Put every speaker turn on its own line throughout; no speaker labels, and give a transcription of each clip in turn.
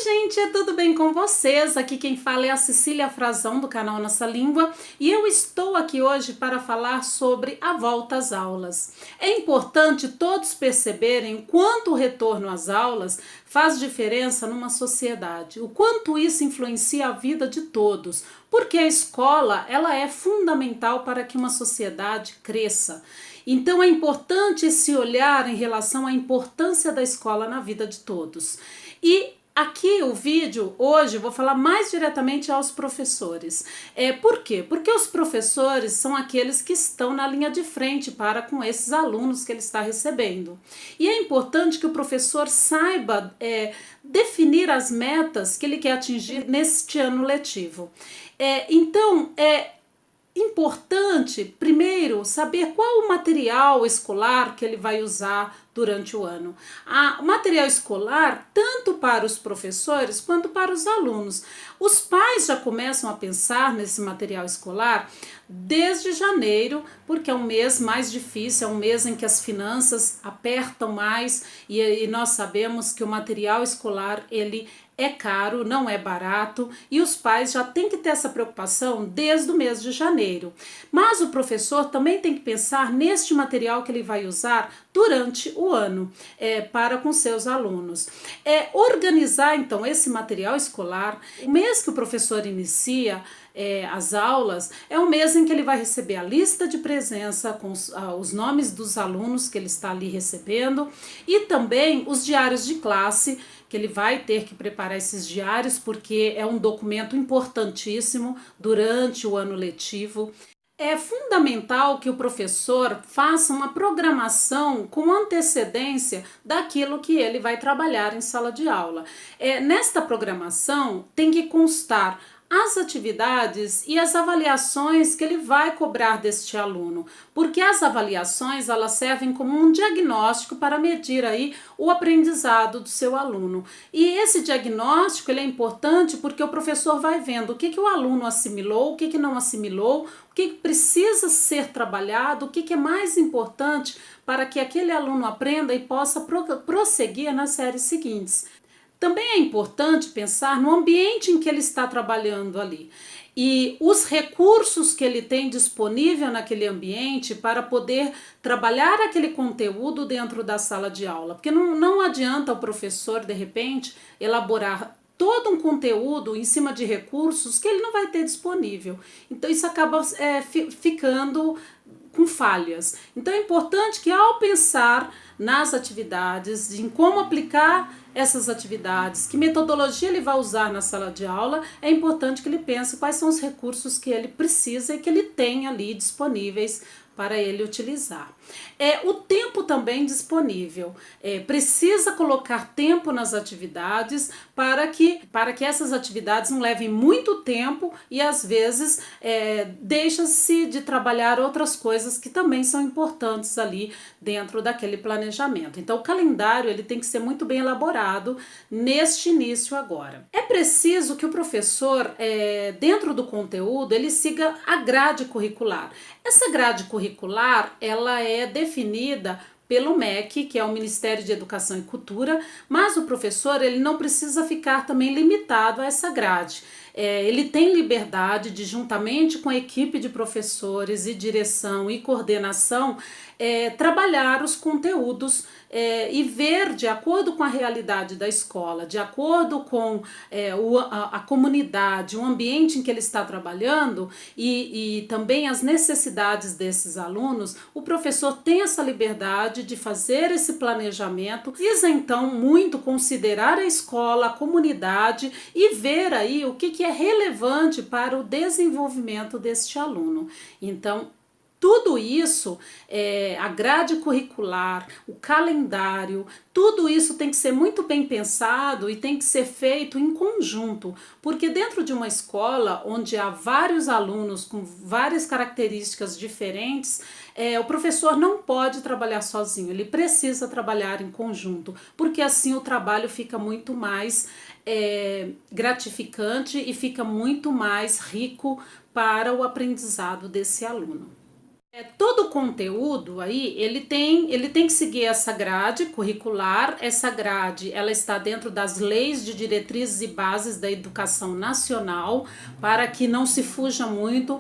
Gente, tudo bem com vocês? Aqui quem fala é a Cecília Frazão do canal Nossa Língua e eu estou aqui hoje para falar sobre a volta às aulas. É importante todos perceberem o quanto o retorno às aulas faz diferença numa sociedade, o quanto isso influencia a vida de todos, porque a escola ela é fundamental para que uma sociedade cresça. Então é importante esse olhar em relação à importância da escola na vida de todos. E aqui o vídeo, hoje, eu vou falar mais diretamente aos professores. Por quê? Porque os professores são aqueles que estão na linha de frente para com esses alunos que ele está recebendo. E é importante que o professor saiba definir as metas que ele quer atingir neste ano letivo. Então, é importante, primeiro, saber qual o material escolar que ele vai usar durante o ano. O material escolar, tanto para os professores quanto para os alunos. Os pais já começam a pensar nesse material escolar desde janeiro, porque é um mês mais difícil, é um mês em que as finanças apertam mais e nós sabemos que o material escolar, ele é caro, não é barato e os pais já têm que ter essa preocupação desde o mês de janeiro. Mas o professor também tem que pensar neste material que ele vai usar durante o ano para com seus alunos. Organizar então esse material escolar, o mês que o professor inicia as aulas, é o mês em que ele vai receber a lista de presença com os nomes dos alunos que ele está ali recebendo e também os diários de classe, que ele vai ter que preparar esses diários porque é um documento importantíssimo durante o ano letivo. É fundamental que o professor faça uma programação com antecedência daquilo que ele vai trabalhar em sala de aula. Nesta programação tem que constar as atividades e as avaliações que ele vai cobrar deste aluno, porque as avaliações elas servem como um diagnóstico para medir aí o aprendizado do seu aluno. E esse diagnóstico ele é importante porque o professor vai vendo o que o aluno assimilou, o que não assimilou, o que precisa ser trabalhado, o que é mais importante para que aquele aluno aprenda e possa prosseguir nas séries seguintes. Também é importante pensar no ambiente em que ele está trabalhando ali e os recursos que ele tem disponível naquele ambiente para poder trabalhar aquele conteúdo dentro da sala de aula. Porque não adianta o professor, de repente, elaborar todo um conteúdo em cima de recursos que ele não vai ter disponível. Então isso acaba ficando com falhas. Então é importante que ao pensar nas atividades, em como aplicar essas atividades, que metodologia ele vai usar na sala de aula, é importante que ele pense quais são os recursos que ele precisa e que ele tem ali disponíveis para ele utilizar. O tempo também disponível. Precisa colocar tempo nas atividades para que essas atividades não levem muito tempo e às vezes deixa-se de trabalhar outras coisas que também são importantes ali dentro daquele planejamento. Então o calendário ele tem que ser muito bem elaborado neste início agora. É preciso que o professor, dentro do conteúdo, ele siga a grade curricular. Essa grade curricular, ela é definida pelo MEC, que é o Ministério de Educação e Cultura, mas o professor ele não precisa ficar também limitado a essa grade. Ele tem liberdade de, juntamente com a equipe de professores e direção e coordenação, trabalhar os conteúdos e ver de acordo com a realidade da escola, de acordo com a comunidade, o ambiente em que ele está trabalhando e também as necessidades desses alunos, o professor tem essa liberdade de fazer esse planejamento. Precisa então muito considerar a escola, a comunidade e ver aí o que é relevante para o desenvolvimento deste aluno. Então, tudo isso, a grade curricular, o calendário, tudo isso tem que ser muito bem pensado e tem que ser feito em conjunto, porque dentro de uma escola onde há vários alunos com várias características diferentes, o professor não pode trabalhar sozinho, ele precisa trabalhar em conjunto, porque assim o trabalho fica muito mais gratificante e fica muito mais rico para o aprendizado desse aluno. Todo conteúdo aí, ele tem que seguir essa grade curricular. Essa grade, ela está dentro das leis de diretrizes e bases da educação nacional, para que não se fuja muito,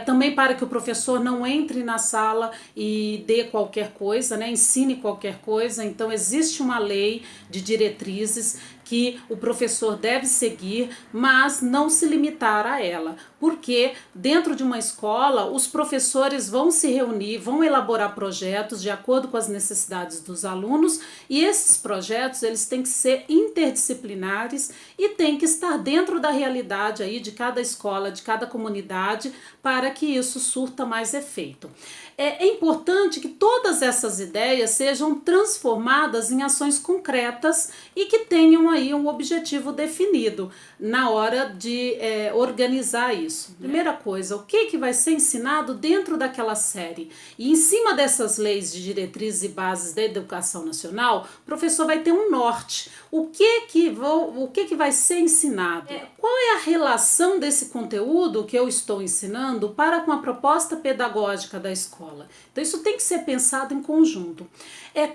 também para que o professor não entre na sala e dê qualquer coisa, né, ensine qualquer coisa. Então existe uma lei de diretrizes que o professor deve seguir, mas não se limitar a ela, porque dentro de uma escola os professores vão se reunir, vão elaborar projetos de acordo com as necessidades dos alunos, e esses projetos eles têm que ser interdisciplinares e têm que estar dentro da realidade aí de cada escola, de cada comunidade, para que isso surta mais efeito. É importante que todas essas ideias sejam transformadas em ações concretas e que tenham aí um objetivo definido na hora de organizar isso. Primeira coisa, o que vai ser ensinado dentro daquela série? E em cima dessas leis de diretrizes e bases da educação nacional, o professor vai ter um norte. O que vai ser ensinado? Qual é a relação desse conteúdo que eu estou ensinando para com a proposta pedagógica da escola? Então isso tem que ser pensado em conjunto.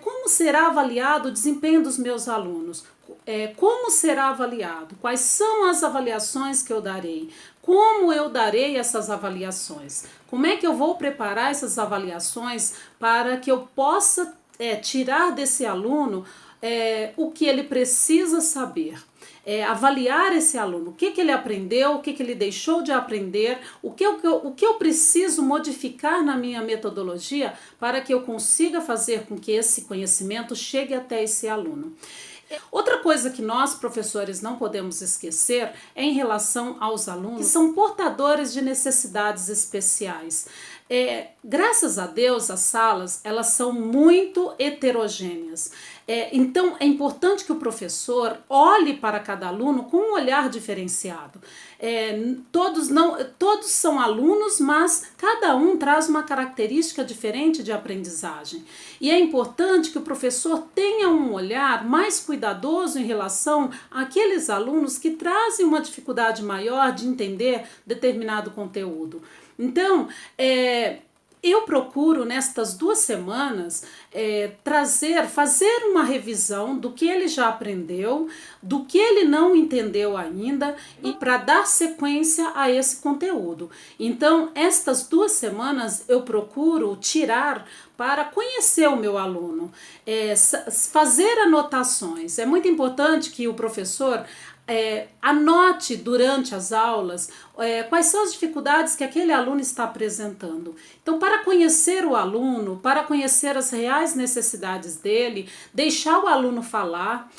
Como será avaliado o desempenho dos meus alunos? Como será avaliado? Quais são as avaliações que eu darei? Como eu darei essas avaliações? Como é que eu vou preparar essas avaliações para que eu possa tirar desse aluno o que ele precisa saber? Avaliar esse aluno, o que ele aprendeu, o que ele deixou de aprender, o que eu preciso modificar na minha metodologia para que eu consiga fazer com que esse conhecimento chegue até esse aluno. Outra coisa que nós, professores, não podemos esquecer é em relação aos alunos que são portadores de necessidades especiais. Graças a Deus, as salas elas são muito heterogêneas. Então, é importante que o professor olhe para cada aluno com um olhar diferenciado. Todos são alunos, mas cada um traz uma característica diferente de aprendizagem. E é importante que o professor tenha um olhar mais cuidadoso em relação àqueles alunos que trazem uma dificuldade maior de entender determinado conteúdo. Então, eu procuro nestas 2 semanas fazer uma revisão do que ele já aprendeu, do que ele não entendeu ainda, e para dar sequência a esse conteúdo. Então, estas 2 semanas eu procuro tirar para conhecer o meu aluno, fazer anotações. É muito importante que o professor anote durante as aulas quais são as dificuldades que aquele aluno está apresentando. Então, para conhecer o aluno, para conhecer as reais necessidades dele, deixar o aluno falar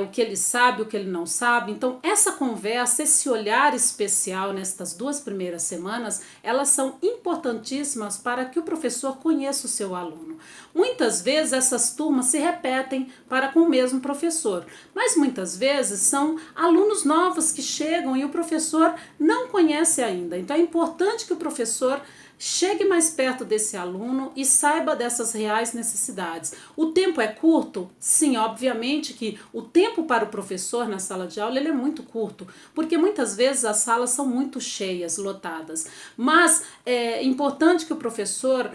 o que ele sabe, o que ele não sabe. Então, essa conversa, esse olhar especial nestas 2 primeiras semanas, elas são importantíssimas para que o professor conheça o seu aluno. Muitas vezes essas turmas se repetem para com o mesmo professor, mas muitas vezes são alunos novos que chegam e o professor não conhece ainda. Então é importante que o professor chegue mais perto desse aluno e saiba dessas reais necessidades. O tempo é curto? Sim, obviamente que o tempo para o professor na sala de aula ele é muito curto, porque muitas vezes as salas são muito cheias, lotadas. Mas é importante que o professor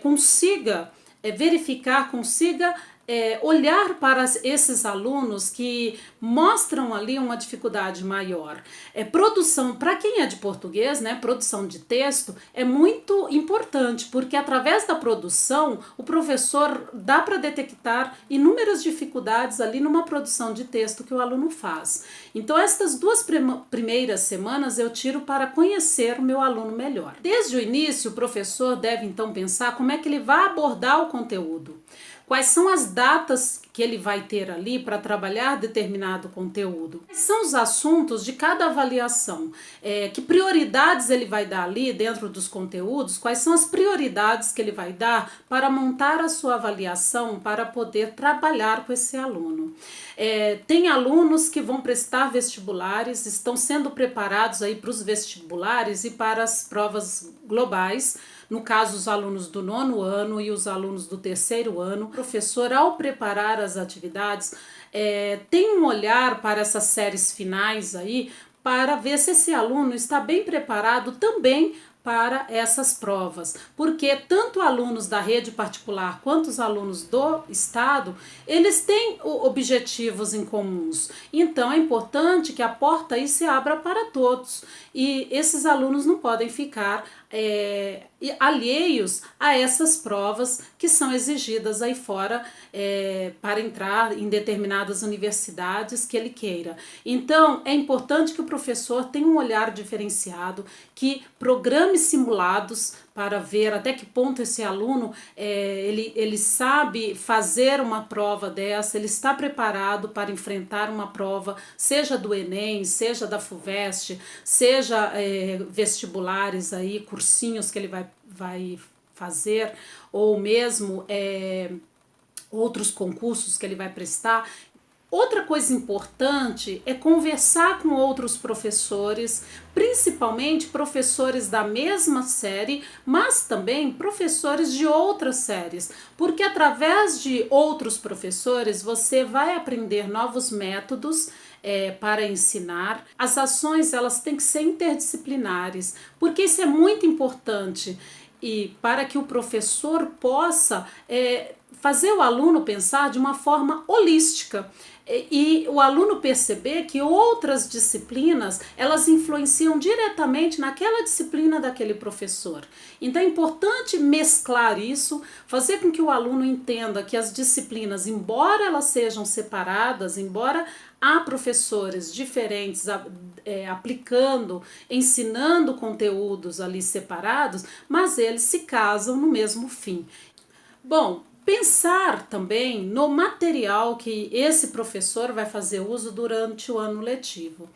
consiga verificar, consiga olhar para esses alunos que mostram ali uma dificuldade maior. Produção, para quem é de português, né, produção de texto é muito importante, porque através da produção o professor dá para detectar inúmeras dificuldades ali numa produção de texto que o aluno faz. Então estas 2 primeiras semanas eu tiro para conhecer o meu aluno melhor. Desde o início o professor deve então pensar como é que ele vai abordar o conteúdo. Quais são as datas que ele vai ter ali para trabalhar determinado conteúdo? Quais são os assuntos de cada avaliação? Que prioridades ele vai dar ali dentro dos conteúdos? Quais são as prioridades que ele vai dar para montar a sua avaliação para poder trabalhar com esse aluno? Tem alunos que vão prestar vestibulares, estão sendo preparados aí para os vestibulares e para as provas globais. No caso, os alunos do 9º ano e os alunos do 3º ano. O professor, ao preparar as atividades, tem um olhar para essas séries finais aí, para ver se esse aluno está bem preparado também para essas provas, porque tanto alunos da rede particular quanto os alunos do estado, eles têm objetivos em comuns. Então é importante que a porta aí se abra para todos e esses alunos não podem ficar alheios a essas provas que são exigidas aí fora para entrar em determinadas universidades que ele queira. Então é importante que o professor tenha um olhar diferenciado, que programe simulados para ver até que ponto esse aluno ele sabe fazer uma prova dessa, ele está preparado para enfrentar uma prova, seja do Enem, seja da FUVEST, seja vestibulares aí, cursinhos que ele vai fazer, ou mesmo outros concursos que ele vai prestar. Outra coisa importante é conversar com outros professores, principalmente professores da mesma série, mas também professores de outras séries, porque através de outros professores você vai aprender novos métodos para ensinar. As ações elas têm que ser interdisciplinares, porque isso é muito importante e para que o professor possa fazer o aluno pensar de uma forma holística e o aluno perceber que outras disciplinas elas influenciam diretamente naquela disciplina daquele professor. Então é importante mesclar isso, fazer com que o aluno entenda que as disciplinas, embora elas sejam separadas, embora há professores diferentes aplicando, ensinando conteúdos ali separados, mas eles se casam no mesmo fim. Bom, pensar também no material que esse professor vai fazer uso durante o ano letivo.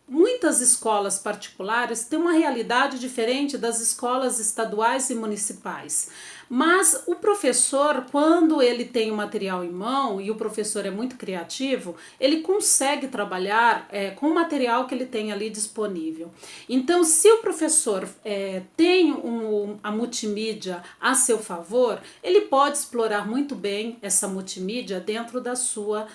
Muitas escolas particulares têm uma realidade diferente das escolas estaduais e municipais. Mas o professor, quando ele tem o material em mão, e o professor é muito criativo, ele consegue trabalhar com o material que ele tem ali disponível. Então, se o professor tem a multimídia a seu favor, ele pode explorar muito bem essa multimídia dentro da sua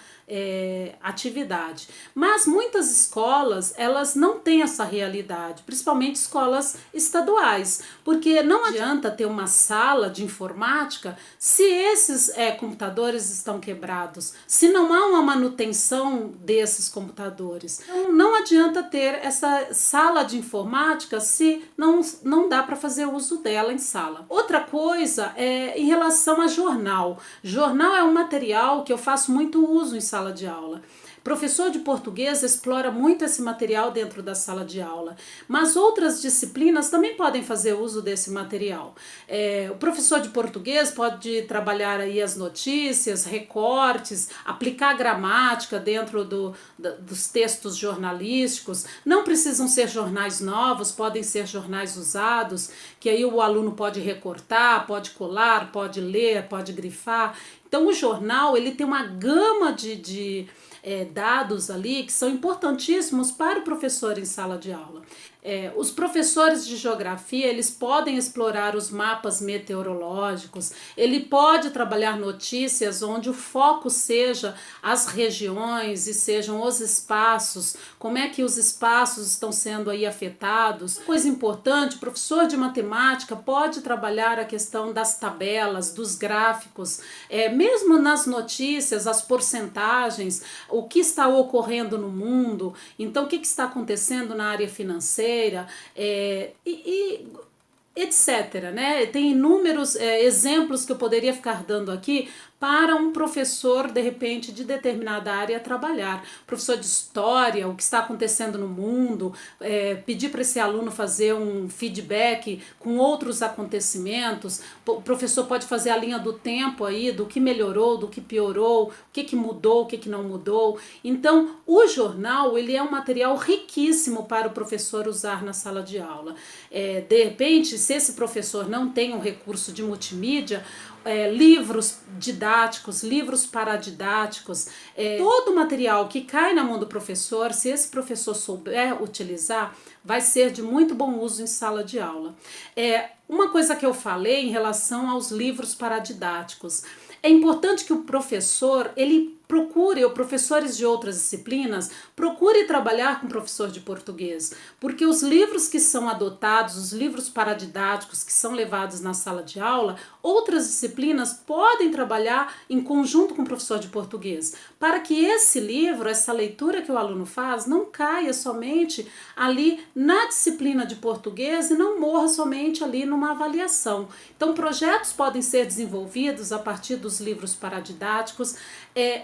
atividade. Mas muitas escolas, elas não têm essa realidade, principalmente escolas estaduais, porque não adianta ter uma sala de informática se esses computadores estão quebrados, se não há uma manutenção desses computadores. Então, não adianta ter essa sala de informática se não dá para fazer uso dela em sala. Outra coisa é em relação a jornal. Jornal é um material que eu faço muito uso em sala de aula. Professor de português explora muito esse material dentro da sala de aula, mas outras disciplinas também podem fazer uso desse material. O professor de português pode trabalhar aí as notícias, recortes, aplicar gramática dentro dos textos jornalísticos. Não precisam ser jornais novos, podem ser jornais usados, que aí o aluno pode recortar, pode colar, pode ler, pode grifar. Então o jornal ele tem uma gama de dados ali que são importantíssimos para o professor em sala de aula. Os professores de geografia eles podem explorar os mapas meteorológicos, ele pode trabalhar notícias onde o foco seja as regiões e sejam os espaços, como é que os espaços estão sendo aí afetados. Coisa importante, o professor de matemática pode trabalhar a questão das tabelas, dos gráficos, mesmo nas notícias, as porcentagens, o que está ocorrendo no mundo, então o que está acontecendo na área financeira, etc, né? Tem inúmeros exemplos que eu poderia ficar dando aqui para um professor, de repente, de determinada área trabalhar. Professor de história, o que está acontecendo no mundo, pedir para esse aluno fazer um feedback com outros acontecimentos. O professor pode fazer a linha do tempo aí, do que melhorou, do que piorou, o que mudou, o que não mudou. Então, o jornal, ele é um material riquíssimo para o professor usar na sala de aula. De repente, se esse professor não tem um recurso de multimídia, livros didáticos, livros paradidáticos, todo o material que cai na mão do professor, se esse professor souber utilizar, vai ser de muito bom uso em sala de aula. Uma coisa que eu falei em relação aos livros paradidáticos, É importante que o professor, ele procure, ou professores de outras disciplinas, procure trabalhar com professor de português, porque os livros que são adotados, os livros paradidáticos que são levados na sala de aula, outras disciplinas podem trabalhar em conjunto com o professor de português, para que esse livro, essa leitura que o aluno faz, não caia somente ali na disciplina de português e não morra somente ali numa avaliação. Então, projetos podem ser desenvolvidos a partir dos livros paradidáticos,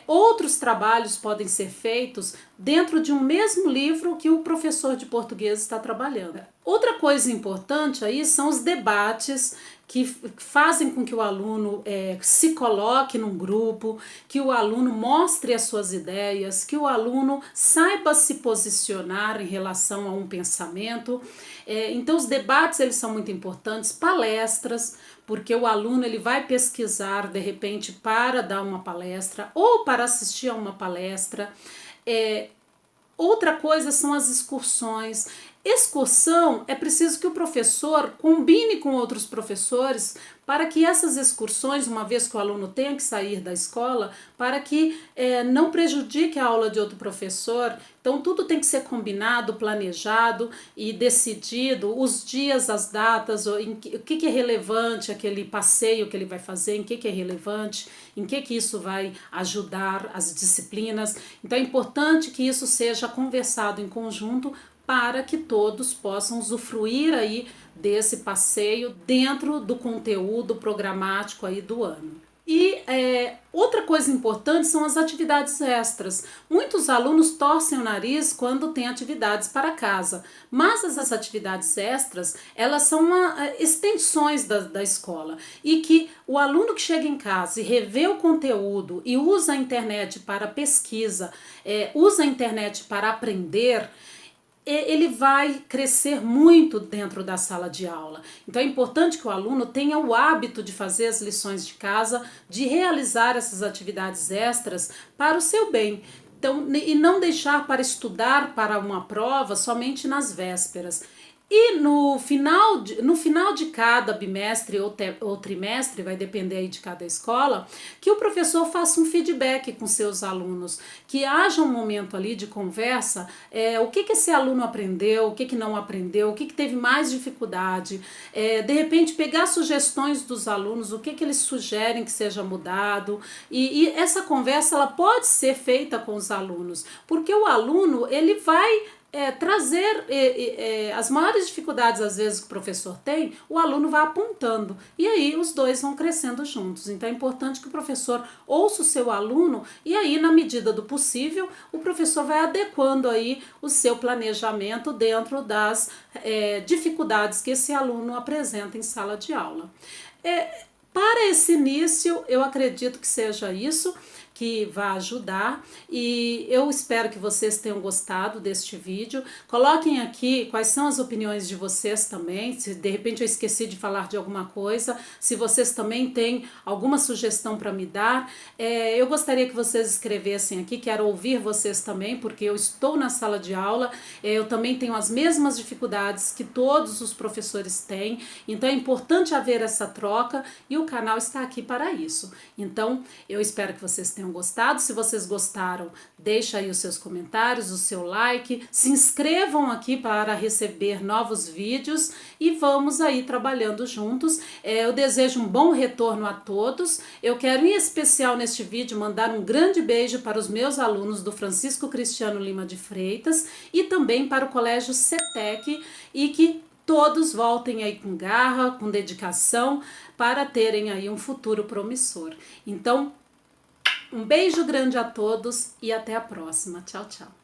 outros trabalhos podem ser feitos dentro de um mesmo livro que o professor de português está trabalhando. Outra coisa importante aí são os debates que fazem com que o aluno se coloque num grupo, que o aluno mostre as suas ideias, que o aluno saiba se posicionar em relação a um pensamento. Então os debates eles são muito importantes, palestras, porque o aluno ele vai pesquisar de repente para dar uma palestra ou para assistir a uma palestra. Outra coisa são as excursões. Excursão é preciso que o professor combine com outros professores para que essas excursões, uma vez que o aluno tenha que sair da escola, para que não prejudique a aula de outro professor. Então tudo tem que ser combinado, planejado e decidido, os dias, as datas, o que é relevante aquele passeio que ele vai fazer, em que é relevante, em que isso vai ajudar as disciplinas. Então é importante que isso seja conversado em conjunto para que todos possam usufruir aí desse passeio dentro do conteúdo programático aí do ano. E outra coisa importante são as atividades extras. Muitos alunos torcem o nariz quando tem atividades para casa, mas essas atividades extras, elas são extensões da escola, e que o aluno que chega em casa e revê o conteúdo e usa a internet para pesquisa, usa a internet para aprender, ele vai crescer muito dentro da sala de aula. Então é importante que o aluno tenha o hábito de fazer as lições de casa, de realizar essas atividades extras para o seu bem. Então, e não deixar para estudar para uma prova somente nas vésperas. E no final de cada bimestre ou trimestre, vai depender aí de cada escola, que o professor faça um feedback com seus alunos, que haja um momento ali de conversa, o que esse aluno aprendeu, o que não aprendeu, o que teve mais dificuldade, de repente pegar sugestões dos alunos, o que eles sugerem que seja mudado, e essa conversa ela pode ser feita com os alunos, porque o aluno ele vai trazer as maiores dificuldades às vezes que o professor tem, o aluno vai apontando e aí os dois vão crescendo juntos. Então é importante que o professor ouça o seu aluno e aí na medida do possível o professor vai adequando aí o seu planejamento dentro das dificuldades que esse aluno apresenta em sala de aula. Para esse início eu acredito que seja isso que vai ajudar, e eu espero que vocês tenham gostado deste vídeo. Coloquem aqui quais são as opiniões de vocês também, se de repente eu esqueci de falar de alguma coisa, se vocês também têm alguma sugestão para me dar. Eu gostaria que vocês escrevessem aqui, quero ouvir vocês também, porque eu estou na sala de aula, eu também tenho as mesmas dificuldades que todos os professores têm, então é importante haver essa troca e o canal está aqui para isso. Então eu espero que vocês tenham gostado. Se vocês gostaram, deixa aí os seus comentários, o seu like, se inscrevam aqui para receber novos vídeos e vamos aí trabalhando juntos. Eu desejo um bom retorno a todos. Eu quero em especial neste vídeo mandar um grande beijo para os meus alunos do Francisco Cristiano Lima de Freitas e também para o Colégio CETEC, e que todos voltem aí com garra, com dedicação, para terem aí um futuro promissor. Então, um beijo grande a todos e até a próxima. Tchau, tchau.